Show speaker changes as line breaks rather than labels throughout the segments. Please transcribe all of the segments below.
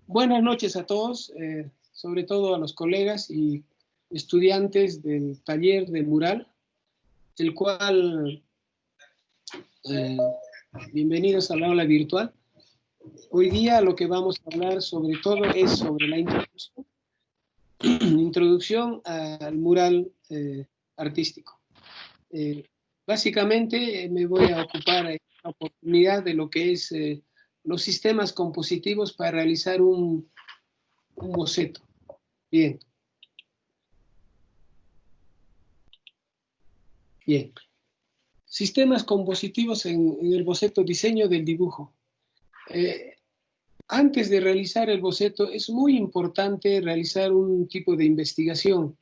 Buenas noches a todos, sobre todo a los colegas y estudiantes del taller de mural, el cual, bienvenidos al aula virtual. Hoy día lo que vamos a hablar sobre todo es sobre la introducción al mural artístico. Básicamente me voy a ocupar en la oportunidad de lo que es los sistemas compositivos para realizar un boceto. Bien. Bien. Sistemas compositivos en el boceto, diseño del dibujo. Antes de realizar el boceto es muy importante realizar un tipo de investigación,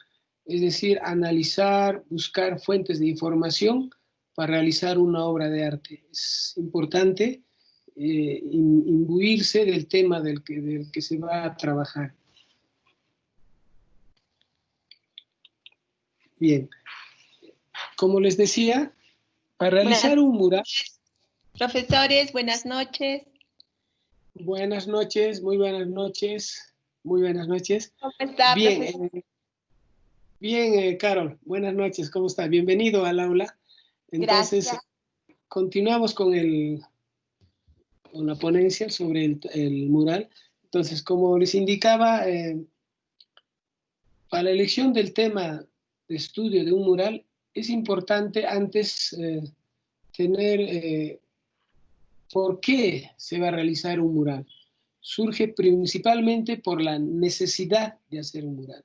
es decir, analizar, buscar fuentes de información para realizar una obra de arte. Es importante imbuirse del tema del que se va a trabajar. Bien, como les decía, para realizar un mural...
Profesores, buenas noches.
Buenas noches, muy buenas noches, muy buenas noches.
¿Cómo está,
bien, bien, Carol, buenas noches, ¿cómo está? Bienvenido al aula. Entonces,
gracias.
Continuamos con la ponencia sobre el mural. Entonces, como les indicaba, para la elección del tema de estudio de un mural, es importante antes tener por qué se va a realizar un mural. Surge principalmente por la necesidad de hacer un mural.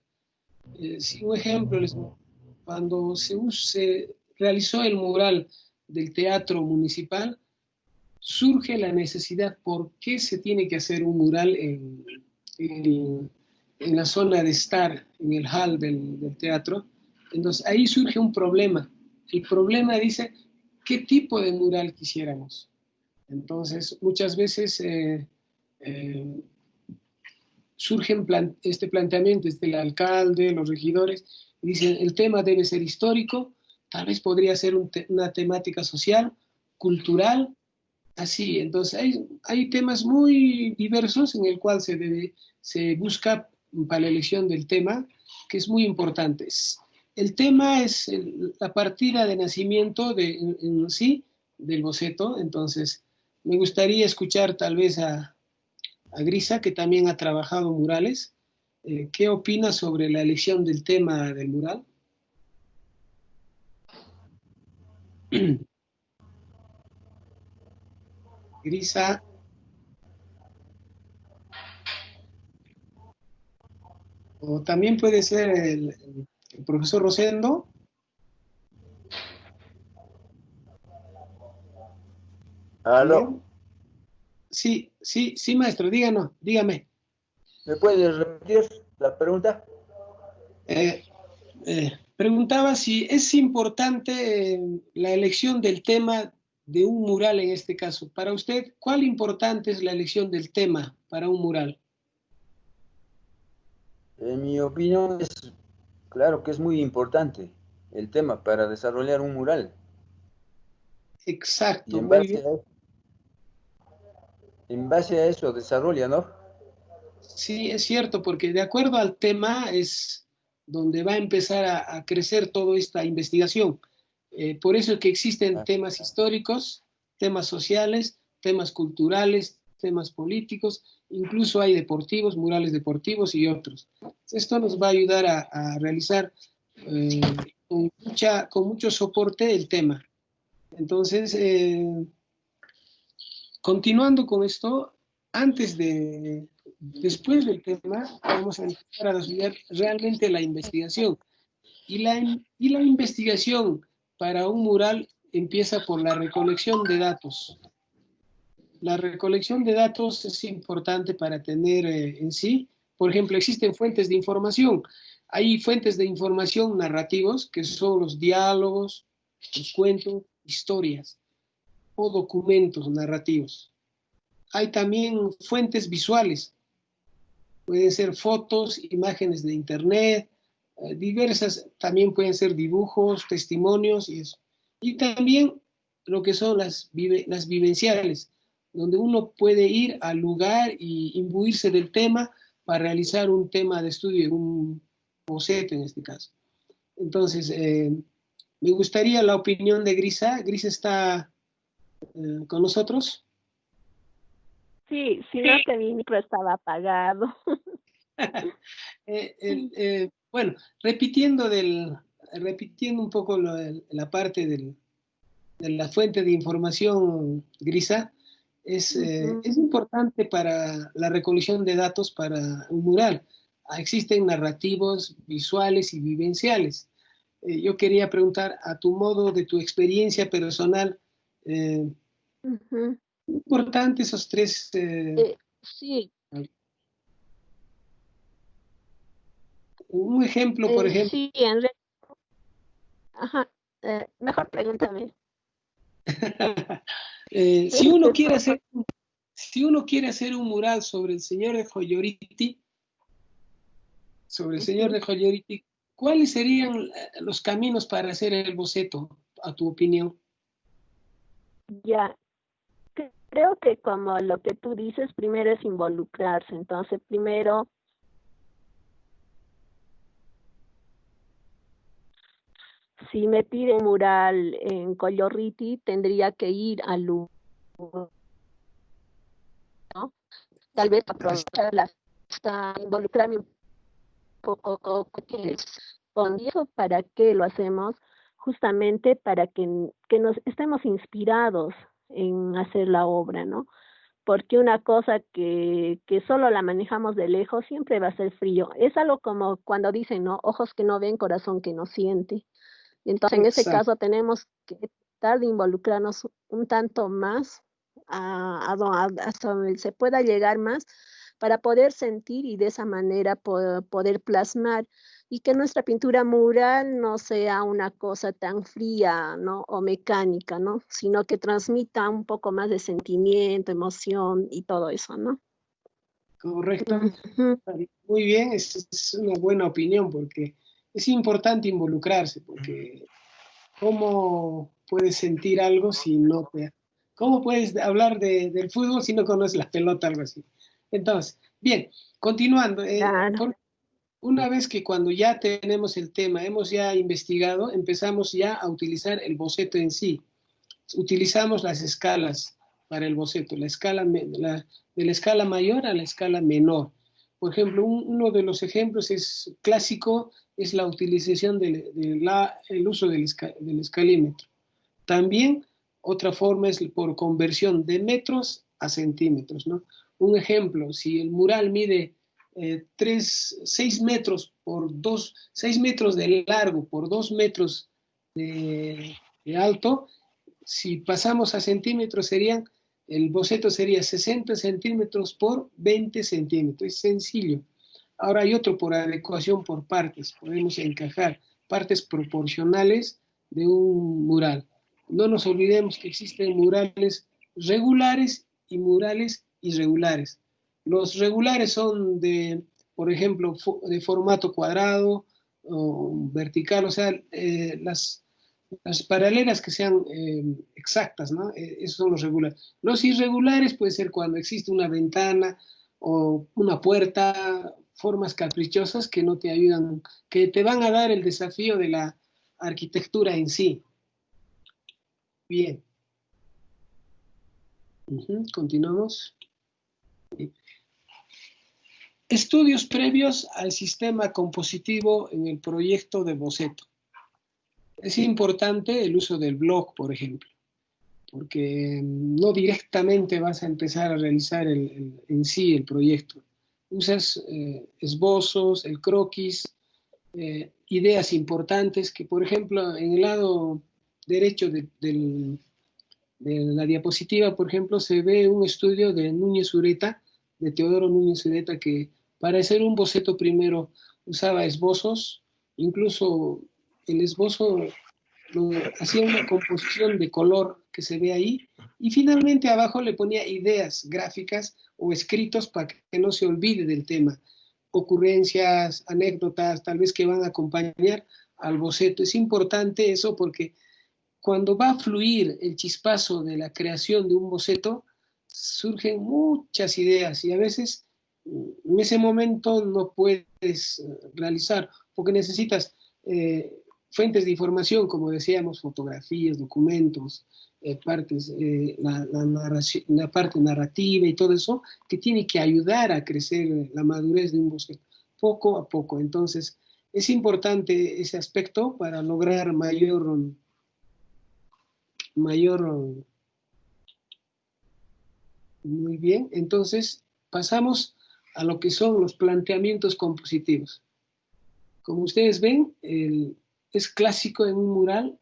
Si un ejemplo, cuando se realizó el mural del Teatro Municipal, surge la necesidad, ¿por qué se tiene que hacer un mural en la zona de estar, en el hall del teatro? Entonces ahí surge un problema. El problema dice, ¿qué tipo de mural quisiéramos? Entonces muchas veces surgen este planteamiento del alcalde, los regidores, y dicen, el tema debe ser histórico, tal vez podría ser una temática social, cultural, así. Entonces hay temas muy diversos en el cual se busca para la elección del tema, que es muy importante. El tema es la partida de nacimiento en sí del boceto. Entonces me gustaría escuchar tal vez a Grisa, que también ha trabajado murales. ¿Qué opina sobre la elección del tema del mural? Grisa. O también puede ser el profesor Rosendo.
¿Aló?
Sí, maestro, dígame.
¿Me puedes repetir la pregunta?
Preguntaba si es importante la elección del tema de un mural en este caso. Para usted, ¿cuál importante es la elección del tema para un mural?
En mi opinión es claro que es muy importante el tema para desarrollar un mural.
Exacto,
Y
muy bien.
En base a eso desarrolla, ¿no?
Sí, es cierto, porque de acuerdo al tema es donde va a empezar a crecer toda esta investigación. Por eso es que existen temas históricos, temas sociales, temas culturales, temas políticos, incluso hay deportivos, murales deportivos y otros. Esto nos va a ayudar a realizar con mucho soporte el tema. Entonces, continuando con esto, después del tema, vamos a empezar a desarrollar realmente la investigación. Y la investigación para un mural empieza por la recolección de datos. La recolección de datos es importante para tener en sí, por ejemplo, existen fuentes de información. Hay fuentes de información narrativos, que son los diálogos, los cuentos, historias o documentos narrativos. Hay también fuentes visuales, pueden ser fotos, imágenes de internet, diversas, también pueden ser dibujos, testimonios y eso. Y también lo que son las vivenciales, donde uno puede ir al lugar y imbuirse del tema para realizar un tema de estudio, un boceto en este caso. Entonces, me gustaría la opinión de Grisa. Grisa está con nosotros.
Sí, sino que mi micro estaba apagado.
Bueno, repitiendo un poco la parte de la fuente de información, Grisa, es importante para la recolección de datos para un mural. Existen narrativos visuales y vivenciales. Yo quería preguntar, a tu modo, de tu experiencia personal, importante esos tres.
Sí.
Un ejemplo, por ejemplo.
Sí, ajá, mejor pregúntame.
Si uno quiere hacer un mural sobre el señor de Joyoriti, ¿cuáles serían los caminos para hacer el boceto, a tu opinión?
Ya, creo que como lo que tú dices, primero es involucrarse. Entonces, primero, si me pide un mural en Collorriti, tendría que ir al lugar, ¿no? Tal vez aprovechar involucrarme un poco con eso. ¿Para qué lo hacemos? Justamente para que nos estemos inspirados en hacer la obra, ¿no? Porque una cosa que solo la manejamos de lejos siempre va a ser frío. Es algo como cuando dicen, ¿no? Ojos que no ven, corazón que no siente. Entonces, en ese caso tenemos que tratar de involucrarnos un tanto más hasta donde se pueda llegar más para poder sentir y de esa manera poder plasmar y que nuestra pintura mural no sea una cosa tan fría, ¿no? O mecánica, ¿no? Sino que transmita un poco más de sentimiento, emoción y todo eso, ¿no?
Correcto. Muy bien, es una buena opinión porque es importante involucrarse, porque ¿cómo puedes sentir algo si no te... ¿Cómo puedes hablar del fútbol si no conoces la pelota, algo así? Entonces, bien, continuando.
Claro.
Una vez que cuando ya tenemos el tema, hemos ya investigado, empezamos ya a utilizar el boceto en sí. Utilizamos las escalas para el boceto, de la escala mayor a la escala menor. Por ejemplo, uno de los ejemplos clásico es la utilización el uso del escalímetro. También otra forma es por conversión de metros a centímetros, ¿no? Un ejemplo, si el mural mide 6 metros por 6 metros de largo por 2 metros de alto, si pasamos a centímetros el boceto sería 60 centímetros por 20 centímetros. Es sencillo. Ahora hay otro por adecuación por partes. Podemos encajar partes proporcionales de un mural. No nos olvidemos que existen murales regulares y murales irregulares. Los regulares son por ejemplo, de formato cuadrado o vertical, o sea, las paralelas que sean exactas, ¿no? Esos son los regulares. Los irregulares puede ser cuando existe una ventana o una puerta, formas caprichosas que no te ayudan, que te van a dar el desafío de la arquitectura en sí. Bien. Continuamos. Estudios previos al sistema compositivo en el proyecto de boceto. Es importante el uso del blog, por ejemplo, porque no directamente vas a empezar a realizar en sí el proyecto. Usas esbozos, el croquis, ideas importantes que, por ejemplo, en el lado derecho de la diapositiva, por ejemplo, se ve un estudio de Núñez Ureta, de Teodoro Núñez Ureta, que para hacer un boceto primero usaba esbozos, incluso el esbozo hacía una composición de color que se ve ahí, y finalmente abajo le ponía ideas gráficas o escritos para que no se olvide del tema, ocurrencias, anécdotas, tal vez que van a acompañar al boceto. Es importante eso porque cuando va a fluir el chispazo de la creación de un boceto, surgen muchas ideas y a veces en ese momento no puedes realizar porque necesitas fuentes de información, como decíamos, fotografías, documentos, la parte narrativa y todo eso, que tiene que ayudar a crecer la madurez de un bosque poco a poco. Entonces, es importante ese aspecto para lograr mayor muy bien. Entonces, pasamos a lo que son los planteamientos compositivos. Como ustedes ven, es clásico en un mural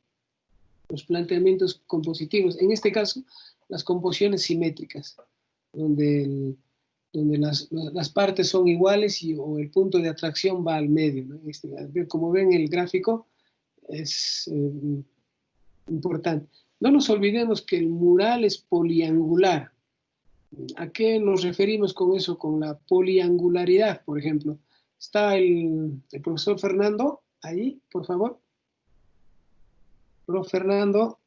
los planteamientos compositivos. En este caso, las composiciones simétricas, donde las partes son iguales o el punto de atracción va al medio, ¿no? Como ven el gráfico, es importante. No nos olvidemos que el mural es poliangular. ¿A qué nos referimos con eso? Con la poliangularidad, por ejemplo. Está el profesor Fernando, ahí, por favor. Profe Fernando.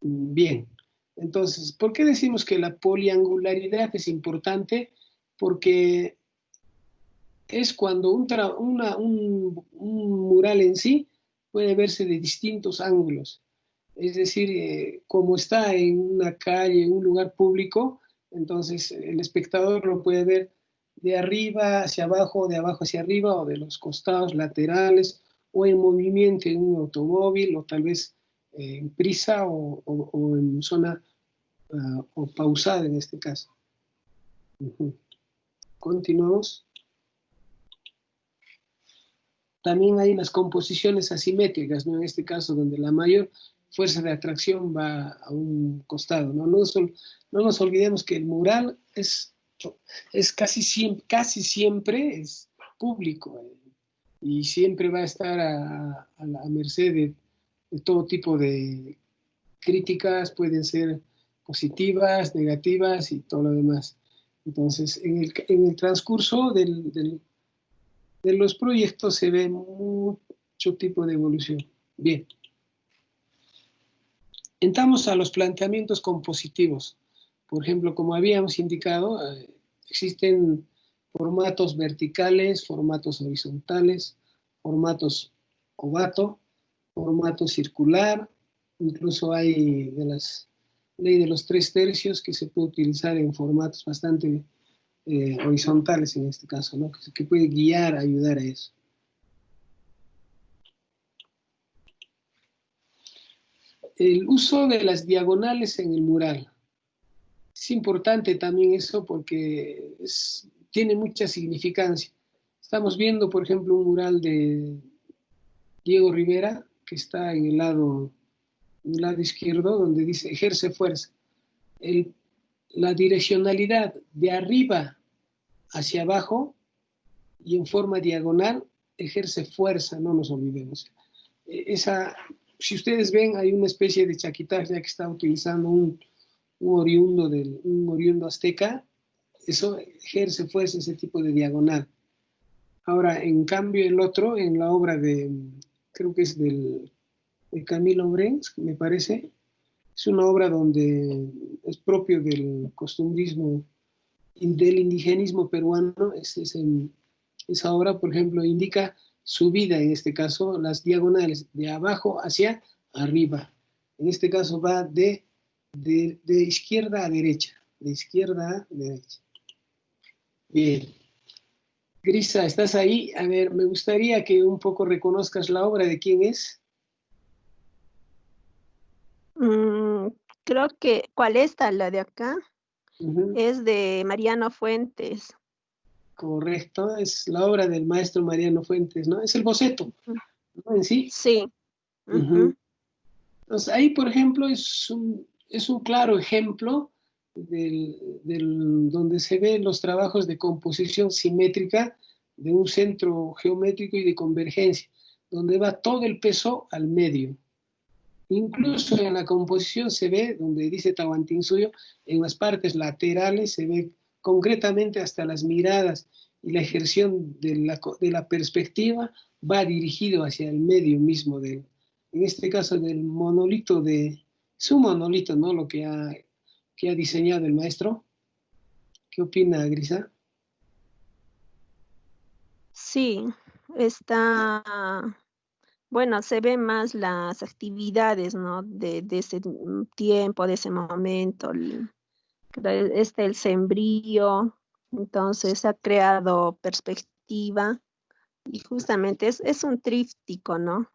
Bien. Entonces, ¿por qué decimos que la poliangularidad es importante? Porque es cuando un mural en sí puede verse de distintos ángulos. Es decir, como está en una calle, en un lugar público, entonces el espectador lo puede ver de arriba hacia abajo, de abajo hacia arriba, o de los costados laterales, o en movimiento en un automóvil, o tal vez en prisa o en zona o pausada en este caso. Continuamos. También hay las composiciones asimétricas, ¿no? En este caso, donde la mayor fuerza de atracción va a un costado, ¿no? No nos olvidemos que el mural es casi siempre es público y siempre va a estar a la merced de todo tipo de críticas, pueden ser positivas, negativas y todo lo demás. Entonces, en el transcurso de los proyectos se ve mucho tipo de evolución. Bien. Entramos a los planteamientos compositivos. Por ejemplo, como habíamos indicado, existen formatos verticales, formatos horizontales, formatos ovato, formato circular, incluso hay de las ley de los 3/3 que se puede utilizar en formatos bastante horizontales en este caso, ¿no? Que puede guiar, ayudar a eso. El uso de las diagonales en el mural. Es importante también eso porque tiene mucha significancia. Estamos viendo, por ejemplo, un mural de Diego Rivera, que está en el lado izquierdo, donde dice ejerce fuerza. La direccionalidad de arriba hacia abajo y en forma diagonal ejerce fuerza, no nos olvidemos. Si ustedes ven, hay una especie de chaquitaje que está utilizando un oriundo azteca, eso ejerce fuerza, ese tipo de diagonal. Ahora, en cambio, el otro, en la obra creo que es de Camilo Orenz, me parece, es una obra donde es propio del costumbrismo y del indigenismo peruano. Esa obra, por ejemplo, indica subida, en este caso, las diagonales de abajo hacia arriba. En este caso va de izquierda a derecha, de izquierda a derecha. Bien. Grisa, ¿estás ahí? A ver, me gustaría que un poco reconozcas la obra de quién es.
Creo que, ¿cuál está? La de acá. Es de Mariano Fuentes.
Correcto, es la obra del maestro Mariano Fuentes, ¿no? Es el boceto, ¿no? En sí.
Sí.
Entonces, ahí, por ejemplo, es un claro ejemplo donde se ven los trabajos de composición simétrica de un centro geométrico y de convergencia, donde va todo el peso al medio. Incluso en la composición se ve, donde dice Tahuantinsuyo, en las partes laterales se ve concretamente hasta las miradas y la ejerción de la perspectiva va dirigido hacia el medio mismo en este caso del monolito es un monolito, ¿no? Lo que ha que ha diseñado el maestro. ¿Qué opina, Grisa?
Sí, está, bueno, se ven más las actividades, ¿no? De ese tiempo, de ese momento, el sembrío, entonces ha creado perspectiva y justamente es un tríptico, ¿no?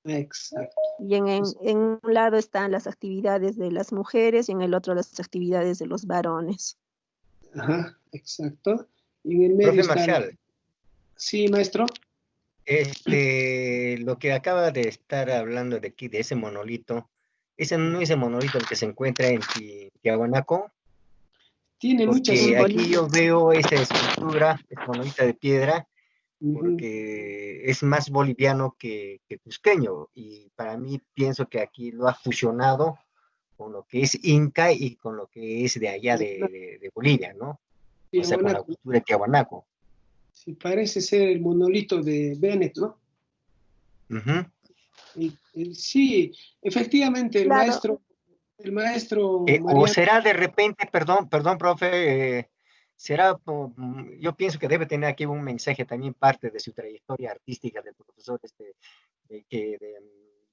Exacto.
Y en un lado están las actividades de las mujeres y en el otro las actividades de los varones.
Ajá, exacto. Y en el medio
Profe
está...
Marcial,
Sí, maestro.
lo que acaba de estar hablando de aquí, de ese monolito, ese no es el monolito el que se encuentra en Tiahuanaco,
Tiene muchas...
porque
En
aquí
Bolivia.
yo veo esa escultura, esa monolita de piedra,
Ujú.
porque es más boliviano que cusqueño, y para mí pienso que aquí lo ha fusionado con lo que es Inca y con lo que es de allá de Bolivia, ¿no? O sea, con la
Tiahuanaco.
cultura de Tiahuanaco.
Sí, parece ser el monolito de Bennett, ¿no?
Ujú.
Sí, efectivamente,
Claro,
el maestro
O
Mariano,
será de repente, perdón, profe, será, yo pienso que debe tener aquí un mensaje también parte de su trayectoria artística del profesor,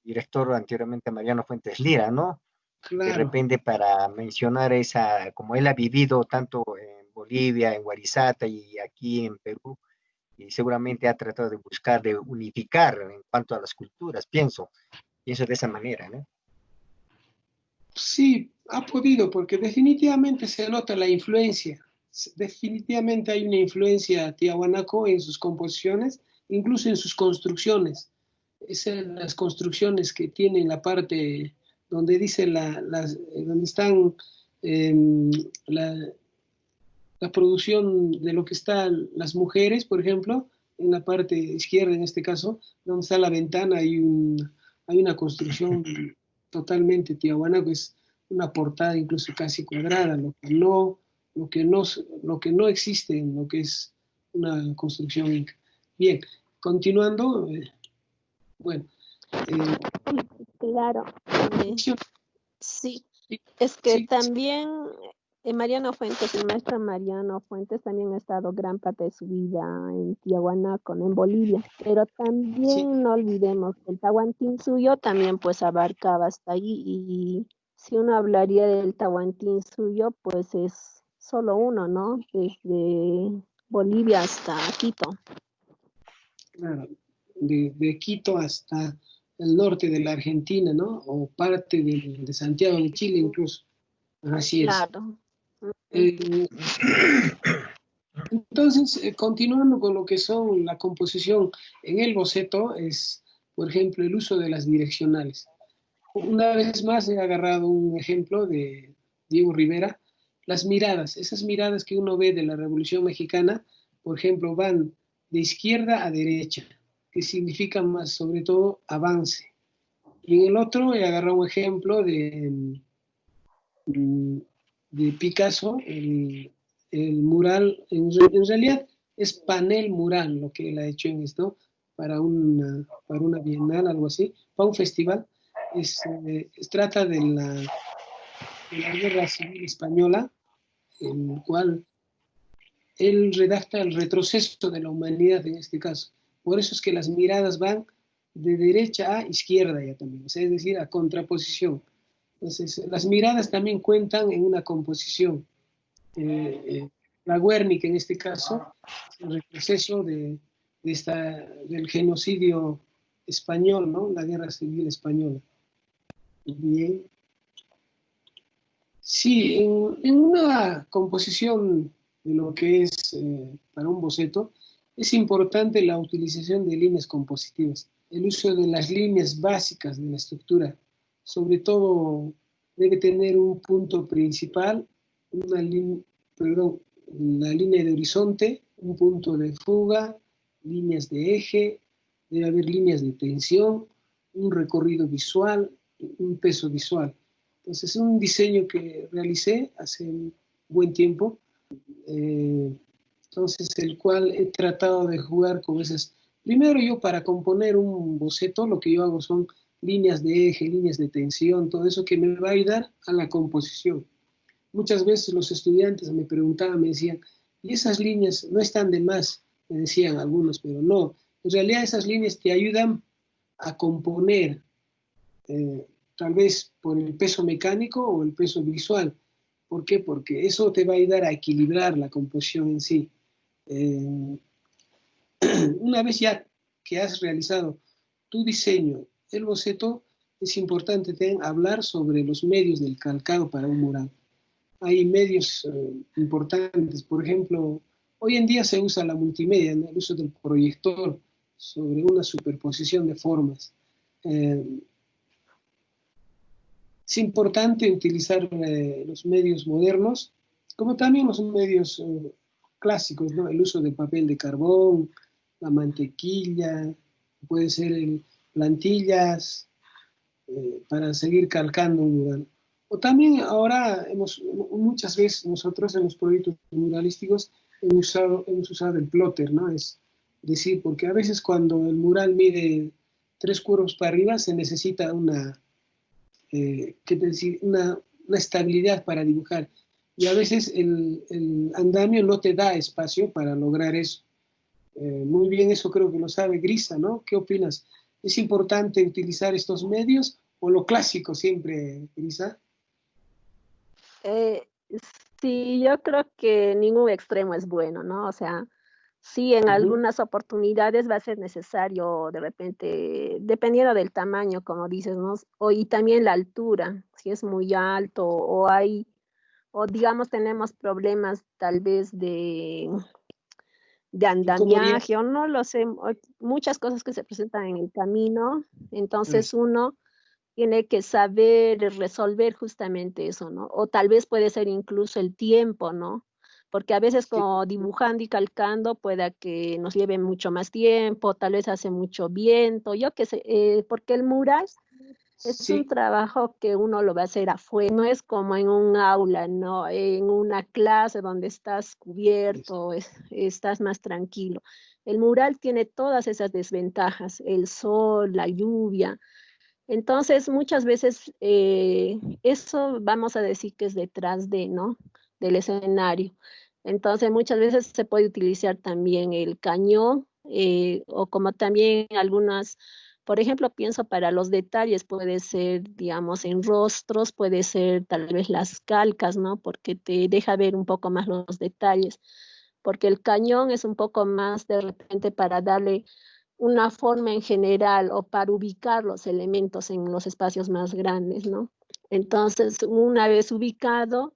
director anteriormente Mariano Fuentes Lira, ¿no? De
claro,
repente para mencionar esa, como él ha vivido tanto en Bolivia, en Guarizata y aquí en Perú, y seguramente ha tratado de buscar, de unificar en cuanto a las culturas, pienso de esa manera, ¿no?
sí, ha podido, porque definitivamente se nota la influencia. Definitivamente hay una influencia tiahuanaco en sus composiciones, incluso en sus construcciones. Las construcciones que tienen la parte donde dice donde están eh, la, la producción de lo que están las mujeres, por ejemplo, en la parte izquierda en este caso, donde está la ventana, hay una construcción totalmente tiahuana, que es una portada incluso casi cuadrada, lo que no, lo que no existe en lo que es una construcción inca. Bien, continuando, bueno,
claro. eh,
sí,
sí,
sí,
es que
sí,
también Mariano Fuentes, el maestro Mariano Fuentes también ha estado gran parte de su vida en Tiahuanaco, en Bolivia, pero
sí,
también no olvidemos que el Tahuantinsuyo también pues abarcaba hasta ahí y si uno hablaría del Tahuantinsuyo pues es solo uno, ¿no? Desde Bolivia hasta Quito.
claro, de Quito hasta el norte de la Argentina, ¿no? O parte de Santiago de Chile incluso. Así es.
Claro.
Eh, entonces, continuando con lo que son la composición en el boceto, es, por ejemplo, el uso de las direccionales. Una vez más he agarrado un ejemplo de Diego Rivera, las miradas, esas miradas que uno ve de la Revolución Mexicana, por ejemplo, van de izquierda a derecha, que significa más sobre todo avance. Y en el otro he agarrado un ejemplo mm, de Picasso, el mural, en realidad es panel mural lo que él ha hecho en esto, para una bienal, algo así, para un festival. Trata de la Guerra Civil Española, en el cual él redacta el retroceso de la humanidad en este caso. Por eso es que las miradas van de derecha a izquierda ya también, o sea, es decir, a contraposición. Entonces, las miradas también cuentan en una composición. La Guernica, en este caso, es el retroceso del genocidio español, ¿no? La guerra civil española. Bien. Sí, en una composición de lo que es para un boceto, es importante la utilización de líneas compositivas, el uso de las líneas básicas de la estructura. Sobre todo debe tener un punto principal, perdón, la línea de horizonte, un punto de fuga, líneas de eje, debe haber líneas de tensión, un recorrido visual, un peso visual. Entonces, es un diseño que realicé hace un buen tiempo, entonces el cual he tratado de jugar con esas. Primero yo para componer un boceto lo que yo hago son líneas de eje, líneas de tensión, todo eso que me va a ayudar a la composición. muchas veces los estudiantes me preguntaban, me decían, ¿y esas líneas no están de más? Me decían algunos, pero no. En realidad esas líneas te ayudan a componer, tal vez por el peso mecánico o el peso visual. ¿Por qué? Porque eso te va a ayudar a equilibrar la composición en sí. Una vez ya que has realizado tu diseño, el boceto, es importante también hablar sobre los medios del calcado para un mural. Hay medios importantes, por ejemplo, hoy en día se usa la multimedia, ¿no? El uso del proyector sobre una superposición de formas. Es importante utilizar los medios modernos, como también los medios clásicos, ¿no? El uso de papel de carbón, la mantequilla, puede ser plantillas, para seguir calcando un mural. O también ahora muchas veces nosotros en los proyectos muralísticos hemos usado el plotter, ¿no? Es decir, porque a veces cuando el mural mide 3 curvos para arriba se necesita una estabilidad para dibujar. Y a veces el andamio no te da espacio para lograr eso. Muy bien, eso creo que lo sabe Grisa, ¿no? ¿Qué opinas? ¿Es importante utilizar estos medios o lo clásico siempre, Grisa?
Sí, yo creo que ningún extremo es bueno, ¿no? O sea, sí, en algunas oportunidades va a ser necesario, de repente, dependiendo del tamaño, como dices, ¿no? Y también la altura, si es muy alto o digamos tenemos problemas tal vez de andamiaje, o no lo sé, muchas cosas que se presentan en el camino, entonces uno tiene que saber resolver justamente eso, ¿no? O tal vez puede ser incluso el tiempo, ¿no? Porque a veces como dibujando y calcando pueda que nos lleve mucho más tiempo, tal vez hace mucho viento, yo qué sé, porque el mural es un trabajo que uno lo va a hacer afuera, no es como en un aula, ¿no? En una clase donde estás cubierto, estás más tranquilo. El mural tiene todas esas desventajas, el sol, la lluvia. Entonces, muchas veces eso vamos a decir que es detrás de, ¿no? Del escenario. Entonces, muchas veces se puede utilizar también el cañón o como también algunas, por ejemplo, pienso para los detalles, puede ser, digamos, en rostros, puede ser tal vez las calcas, ¿no? Porque te deja ver un poco más los detalles. Porque el cañón es un poco más de repente para darle una forma en general o para ubicar los elementos en los espacios más grandes, ¿no? Entonces, una vez ubicado,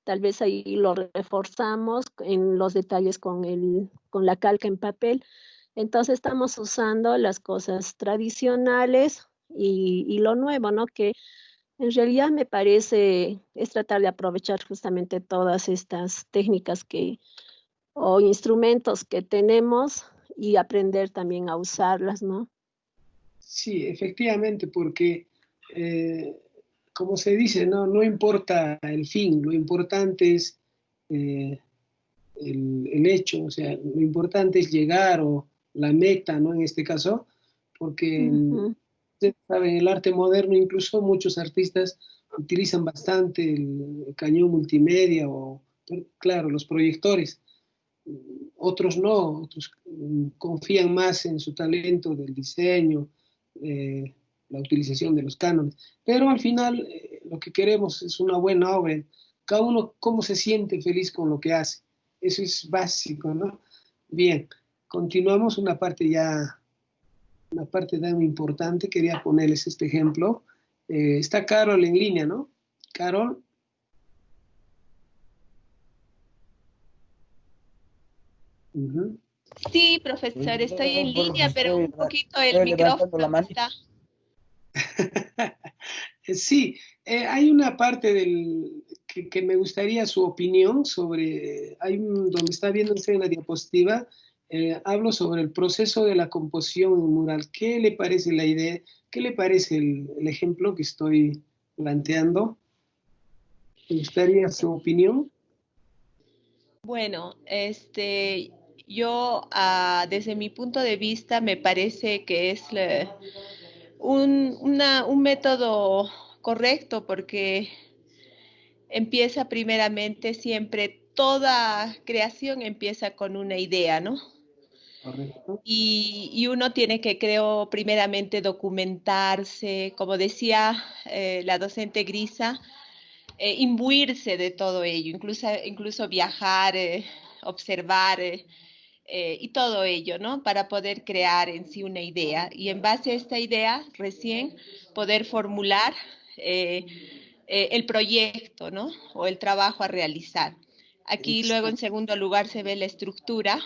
tal vez ahí lo reforzamos en los detalles con la calca en papel. Entonces, estamos usando las cosas tradicionales y lo nuevo, ¿no? Que en realidad me parece es tratar de aprovechar justamente todas estas técnicas o instrumentos que tenemos y aprender también a usarlas, ¿no?
Sí, efectivamente, porque como se dice, no importa el fin, lo importante es el hecho, o sea, lo importante es llegar o la meta, ¿no? En este caso, porque ustedes saben, el arte moderno, incluso muchos artistas utilizan bastante el cañón multimedia o, claro, los proyectores. Otros no, otros confían más en su talento del diseño, la utilización de los cánones. Pero al final lo que queremos es una buena obra. Cada uno cómo se siente feliz con lo que hace. Eso es básico, ¿no? Bien, continuamos una parte muy importante. Quería ponerles este ejemplo. Está Carol en línea, ¿no? Carol.
Sí, profesor, estoy en línea, pero un poquito el micrófono está.
Sí, hay una parte que me gustaría su opinión sobre, donde está viéndose en la diapositiva, hablo sobre el proceso de la composición mural. ¿Qué le parece la idea? ¿Qué le parece el ejemplo que estoy planteando? ¿Me gustaría su opinión?
Bueno, yo desde mi punto de vista me parece que es un método correcto porque empieza primeramente siempre, toda creación empieza con una idea, ¿no?
Correcto.
Y uno tiene que, creo, primeramente documentarse, como decía la docente Grisa, imbuirse de todo ello, incluso viajar, observar y todo ello, ¿no? Para poder crear en sí una idea y en base a esta idea recién poder formular el proyecto, ¿no? O el trabajo a realizar. Aquí luego en segundo lugar se ve la estructura.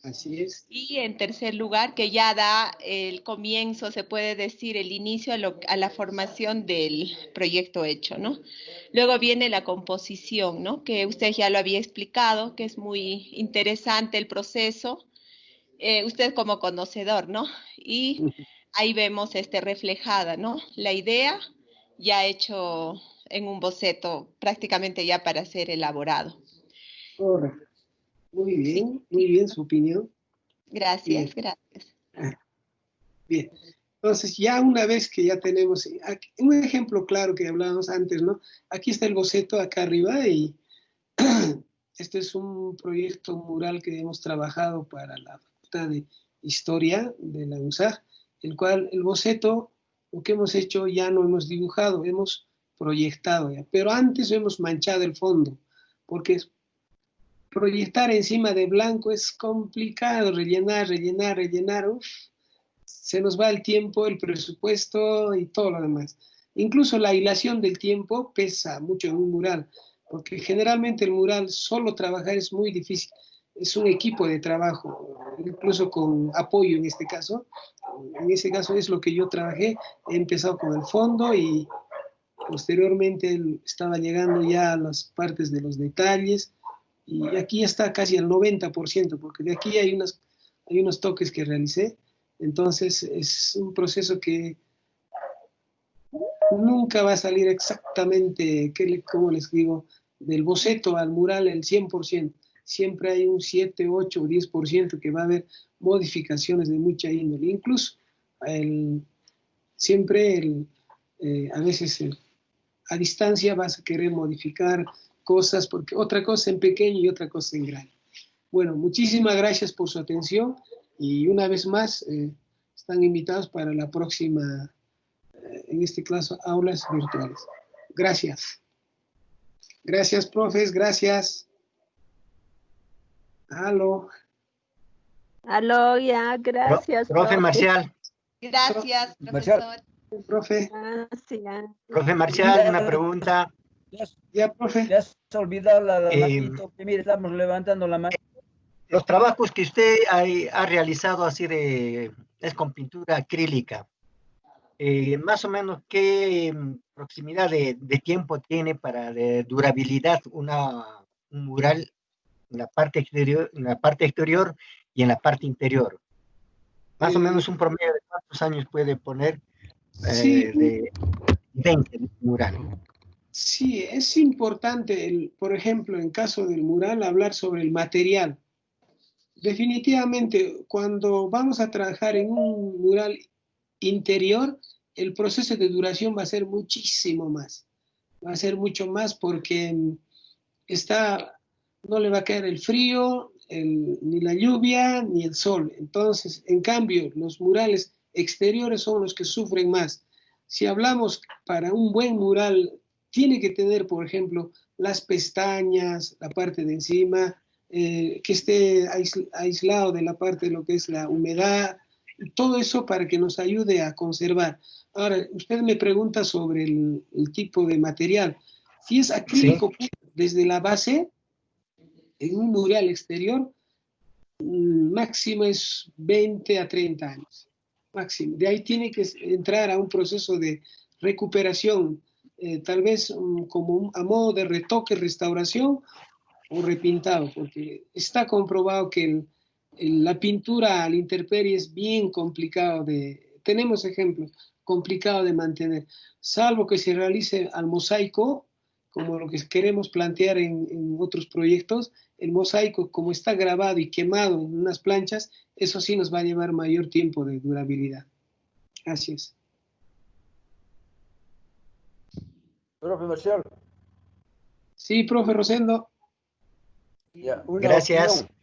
Así es.
Y en tercer lugar, que ya da el comienzo, se puede decir, el inicio a la formación del proyecto hecho, ¿no? Luego viene la composición, ¿no? Que usted ya lo había explicado, que es muy interesante el proceso, usted como conocedor, ¿no? Y ahí vemos reflejada, ¿no? La idea ya hecho en un boceto prácticamente ya para ser elaborado.
Correcto.
Sí.
Muy bien su opinión.
Gracias,
Bien.
gracias.
Bien. Entonces, ya una vez que ya tenemos un ejemplo claro que hablábamos antes, ¿no? Aquí está el boceto acá arriba y este es un proyecto mural que hemos trabajado para la Facultad de Historia de la UNSAG, el cual el boceto, lo que hemos hecho ya no hemos dibujado, hemos proyectado ya, pero antes hemos manchado el fondo, porque proyectar encima de blanco es complicado, rellenar, uf, se nos va el tiempo, el presupuesto y todo lo demás. Incluso la hilación del tiempo pesa mucho en un mural, porque generalmente el mural solo trabajar es muy difícil, es un equipo de trabajo, incluso con apoyo en este caso. En ese caso es lo que yo trabajé, he empezado con el fondo y posteriormente estaba llegando ya a las partes de los detalles y aquí ya está casi al 90%, porque de aquí hay unos toques que realicé. Entonces es un proceso que nunca va a salir exactamente, como les digo, del boceto al mural el 100%. Siempre hay un 7, 8 o 10% que va a haber modificaciones de mucha índole. Incluso siempre a veces a distancia vas a querer modificar cosas, porque otra cosa en pequeño y otra cosa en grande. Bueno, muchísimas gracias por su atención y una vez más están invitados para la próxima, en este caso, aulas virtuales. Gracias. Gracias, profes, gracias. Aló.
Aló, ya, gracias,
Profe Marcial,
Gracias,
Marcial.
profesor.
Profe,
Gracias.
profe Marcial, una pregunta.
ya, profe.
Ya se ha olvidado la
Eh,
manito, que mire, estamos levantando la mano.
Los trabajos que usted ha realizado así es con pintura acrílica. Más o menos, ¿qué proximidad de tiempo tiene para de durabilidad un mural en la parte exterior y en la parte interior? Más o menos un promedio de cuántos años puede poner
Sí,
de 20 de mural.
sí, es importante, por ejemplo, en caso del mural, hablar sobre el material. Definitivamente, cuando vamos a trabajar en un mural interior, el proceso de duración va a ser muchísimo más. Va a ser mucho más porque no le va a caer el frío, ni la lluvia, ni el sol. Entonces, en cambio, los murales exteriores son los que sufren más. Si hablamos para un buen mural, tiene que tener, por ejemplo, las pestañas, la parte de encima, que esté aislado de la parte de lo que es la humedad, todo eso para que nos ayude a conservar. Ahora, usted me pregunta sobre el tipo de material. Si es acrílico, sí, desde la base, en un mural exterior, máximo es 20 a 30 años. Máximo. De ahí tiene que entrar a un proceso de recuperación, tal vez como a modo de retoque, restauración o repintado, porque está comprobado que la pintura a la intemperie es bien complicado tenemos ejemplos, complicado de mantener, salvo que se realice al mosaico, como lo que queremos plantear en otros proyectos. El mosaico, como está grabado y quemado en unas planchas, eso sí nos va a llevar mayor tiempo de durabilidad. Así es.
Profe Marcial.
Sí, profe Rosendo.
Ya, una
Gracias.
opinión.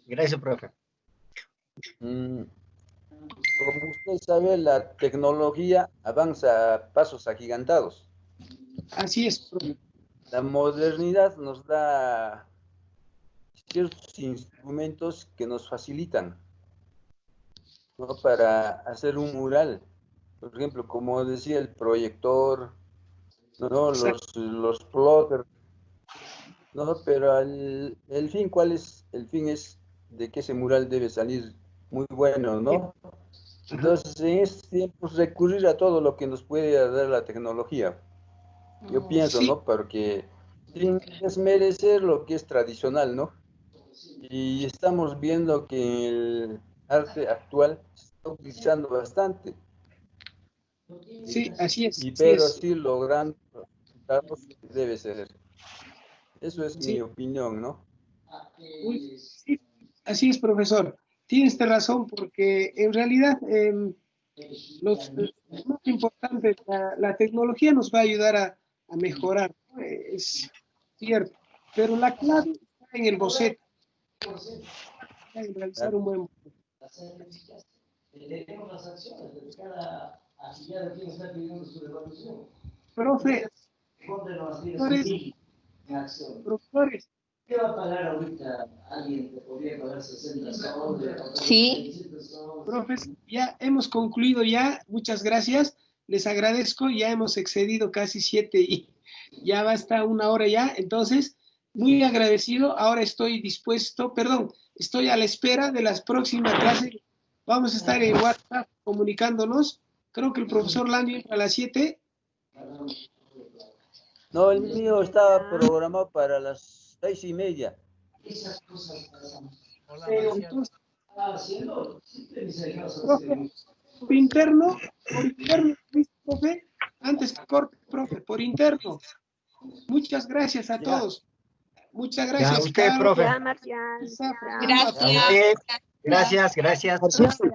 Gracias, profe.
Como usted sabe, la tecnología avanza a pasos agigantados.
Así es, profe.
La modernidad nos da ciertos instrumentos que nos facilitan, ¿no? Para hacer un mural. Por ejemplo, como decía, el proyector, ¿no? Los plotters, ¿no? Pero el fin, ¿cuál es? El fin es de que ese mural debe salir muy bueno, ¿no? Entonces, en estos tiempos, recurrir a todo lo que nos puede dar la tecnología. Yo pienso,
Sí,
¿no? Porque sin desmerecer lo que es tradicional, ¿no? Y estamos viendo que el arte actual se está utilizando bastante,
sí, así es, así
pero
es.
así logrando resultados que debe ser. Eso es mi
Sí,
opinión, ¿no?
sí, así es, profesor. Tienes razón, porque en realidad lo más importante, la tecnología nos va a ayudar a mejorar, ¿no? Es cierto, pero la clave está en el boceto, está en realizar
Claro.
un buen boceto. Profe, profesores, profesores,
Sí,
profes, ya hemos concluido ya, muchas gracias, les agradezco, ya hemos excedido casi 7 y ya basta una hora ya, entonces, muy agradecido, ahora estoy dispuesto, perdón, estoy a la espera de las próximas clases, vamos a estar en WhatsApp comunicándonos, creo que el profesor Lani entra a las 7,
No, el mío estaba
Ya.
programado para las 6:30.
entonces, profe, por interno, profe, antes que corte, profe, por interno. Muchas gracias a
Ya,
todos. Muchas
Ya,
gracias,
usted,
Carlos.
profe.
Ya, Marcial,
Isa,
ya.
Fernando, a
ya.
A
todos.
gracias.
usted.
Gracias.
Gracias, gracias.
Marcial.